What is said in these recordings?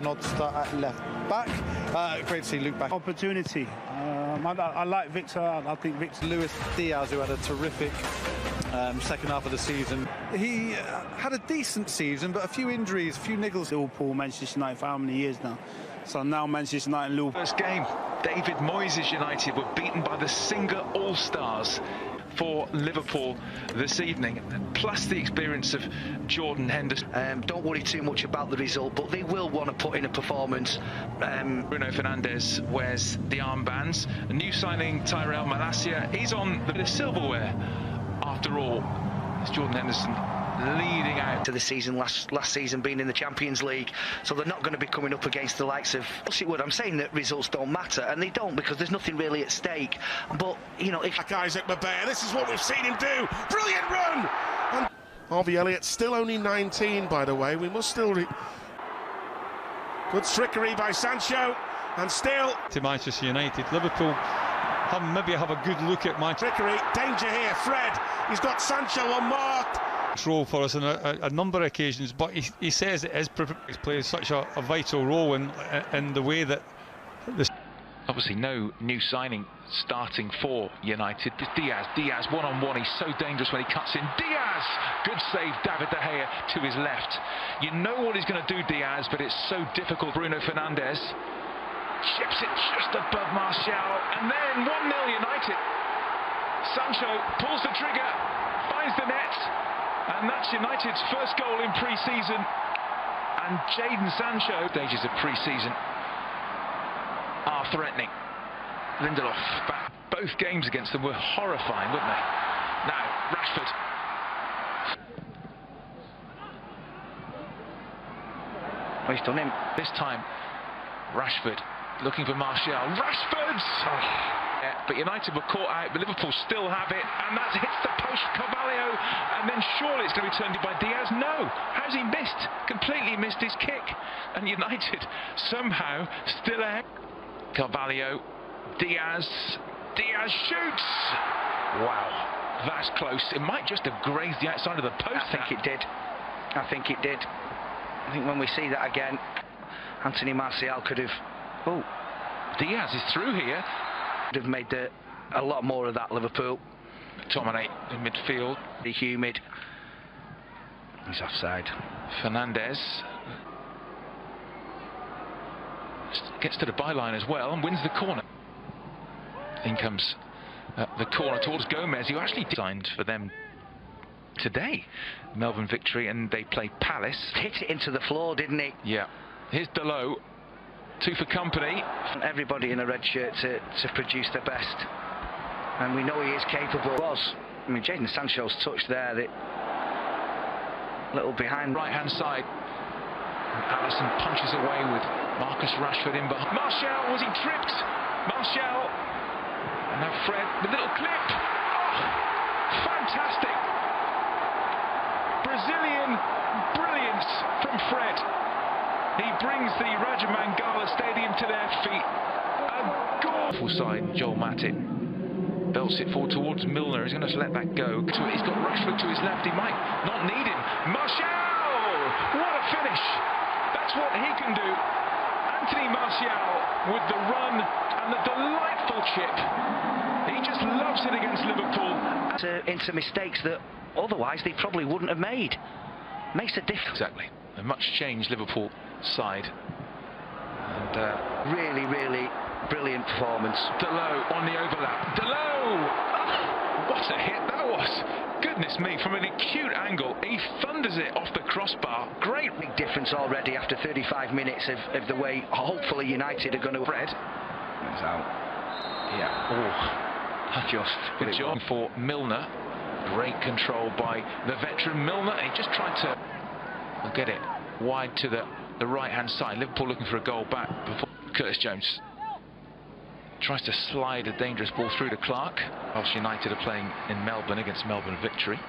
Odd start at left back. Great to see Luke back. Opportunity. I like Victor. I think Victor. Luis Diaz, who had a terrific second half of the season. He had a decent season, but a few injuries, a few niggles. Liverpool, Manchester United for how many years now? So now Manchester United and Liverpool. First game, David Moyes' United were beaten by the Singer All-Stars for Liverpool this evening, plus the experience of Jordan Henderson. Don't worry too much about the result, but they will want to put in a performance. Bruno Fernandes wears the armbands. A new signing, Tyrell Malacia, he's on the bit of silverware. After all, it's Jordan Henderson leading out to the season last season being in the Champions League, so they're not going to be coming up against the likes of I'm saying that results don't matter, and they don't, because there's nothing really at stake. But you know, if Isaac Mabea, this is what we've seen him do. Brilliant run. And Harvey Elliott still only 19, by the way. We must still good trickery by Sancho, and still to Manchester United. Liverpool maybe have a good look at my trickery. Danger here, Fred. He's got Sancho unmarked. Role for us on a number of occasions, but he says it is plays such a vital role in the way that this. Obviously no new signing starting for United. Diaz one-on-one, he's so dangerous when he cuts in. Diaz! Good save, David De Gea to his left. You know what he's going to do, Diaz, but it's so difficult. Bruno Fernandes chips it just above Martial, and then 1-0 United. Sancho pulls the trigger, finds the net, and that's United's first goal in pre-season. And Jadon Sancho, stages of pre-season are threatening. Lindelof back. Both games against them were horrifying, weren't they? Now, Rashford. Well, he's done him. This time, Rashford looking for Martial. Rashford! Yeah, but United were caught out, but Liverpool still have it, and that hits the post, Carvalho, and then surely it's going to be turned in by Diaz. No! How's he missed? Completely missed his kick. And United somehow still ahead. Carvalho, Diaz shoots! Wow, that's close. It might just have grazed the outside of the post. I think it did. I think when we see that again, Anthony Martial could have... Oh, Diaz is through here. Could have made a lot more of that, Liverpool. McTominay in midfield. The humid. He's offside. Fernandes gets to the byline as well and wins the corner. In comes the corner towards Gomez, who actually signed for them today. Melbourne victory, and they play Palace. Hit it into the floor, didn't he? Yeah. Here's Dalot. Two for company. Everybody in a red shirt to produce their best, and we know he is capable. I mean, Jadon Sancho's touch there, that little behind right hand side. Alisson punches away with Marcus Rashford in behind. Martial, was he tripped? Martial, and now Fred, the little clip. Oh, fantastic! Brazilian brilliance from Fred. He brings the Raja Mangala Stadium to their feet. A goal. Side, Joel Matip belts it forward towards Milner. He's going to let that go. He's got Rashford to his left. He might not need him. Martial! What a finish! That's what he can do. Anthony Martial with the run and the delightful chip. He just loves it against Liverpool. Into mistakes that otherwise they probably wouldn't have made. Makes a difference. Exactly. A much changed Liverpool side. And really brilliant performance. Dalot on the overlap. Dalot! What a hit that was! Goodness me, from an acute angle, he thunders it off the crossbar. Great. Big difference already after 35 minutes of the way hopefully United are going to... Fred. It's out. Yeah. Oh, just good job for Milner. Great control by the veteran Milner. He just tried to get it wide to the right-hand side. Liverpool looking for a goal back before Curtis Jones tries to slide a dangerous ball through to Clark. Whilst United are playing in Melbourne against Melbourne Victory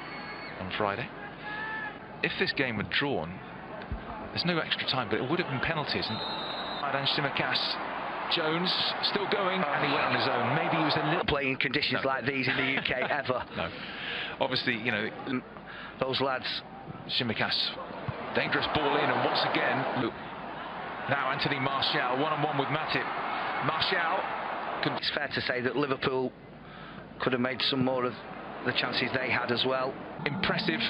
on Friday. If this game had drawn, there's no extra time, but it would have been penalties. And Simicas, Jones still going, and he went on his own. Maybe he was a little playing conditions like these in the UK ever. No, obviously, you know, those lads. Simicas, dangerous ball in, and once again, Now Anthony Martial, one-on-one with Matip. Martial. It's fair to say that Liverpool could have made some more of the chances they had as well. Impressive,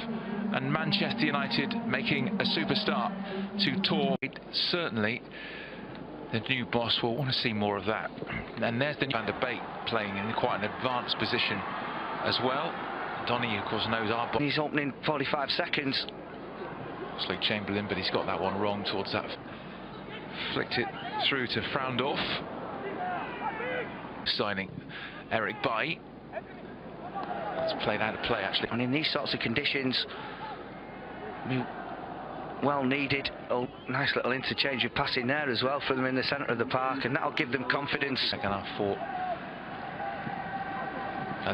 and Manchester United making a superstar to tour. Certainly the new boss will want to see more of that. And there's the Van der Beek playing in quite an advanced position as well. Donny, of course, knows our boss. He's opening 45 seconds. Chamberlain, but he's got that one wrong towards that. Flicked it through to Fraundorf. Signing Eric Bailly. It's played out of play, actually. And in these sorts of conditions, well needed. Oh, nice little interchange of passing there as well for them in the centre of the park, and that'll give them confidence. Second half for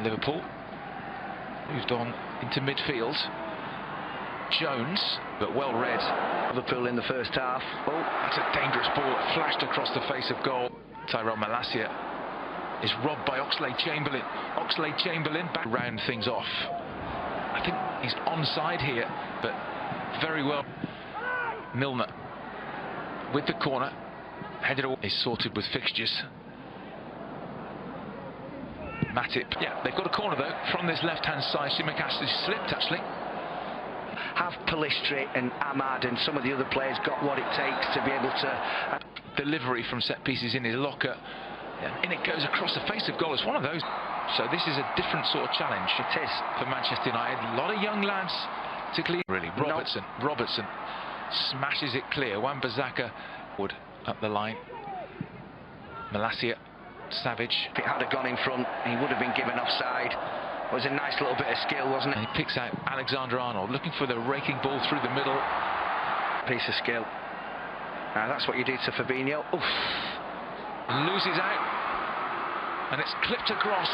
Liverpool. Moved on into midfield. Jones, but well read. Liverpool in the first half. Oh, that's a dangerous ball. It flashed across the face of goal. Tyrell Malacia is robbed by Oxlade-Chamberlain. Oxlade-Chamberlain back round things off. I think he's onside here, but very well. Milner with the corner, headed away. Is sorted with fixtures. Matip. Yeah, they've got a corner though from this left-hand side. Tsimikas slipped actually. Have Pellistri and Ahmad and some of the other players got what it takes to be able to delivery from set pieces in his locker, and it goes across the face of goal. It's one of those. So this is a different sort of challenge. It is for Manchester United. A lot of young lads to clear. Really, Robertson smashes it clear. Wan-Bissaka would up the line. Malacia, Savage. If it had gone in front, he would have been given offside. It was a nice little bit of skill, wasn't it? And he picks out Alexander-Arnold, looking for the raking ball through the middle. Piece of skill. Now that's what you do to Fabinho. Oof. Loses out, and it's clipped across.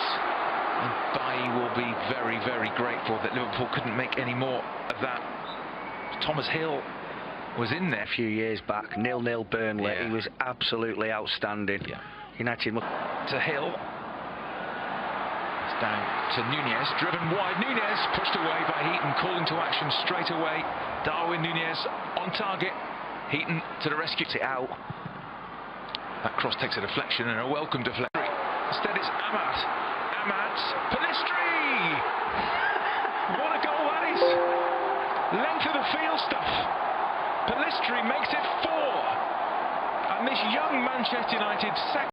And Bailly will be very, very grateful that Liverpool couldn't make any more of that. Thomas Hill was in there a few years back, 0-0 Burnley. Yeah. He was absolutely outstanding. Yeah. United to Hill. It's down to Nunez, driven wide. Nunez pushed away by Heaton, calling to action straight away. Darwin Nunez on target. Heaton to the rescue. It out. That cross takes a deflection, and a welcome deflection. Instead it's Ahmad. Ahmad, Pellistri! What a goal that is! Length of the field stuff. Pellistri makes it 4. And this young Manchester United second.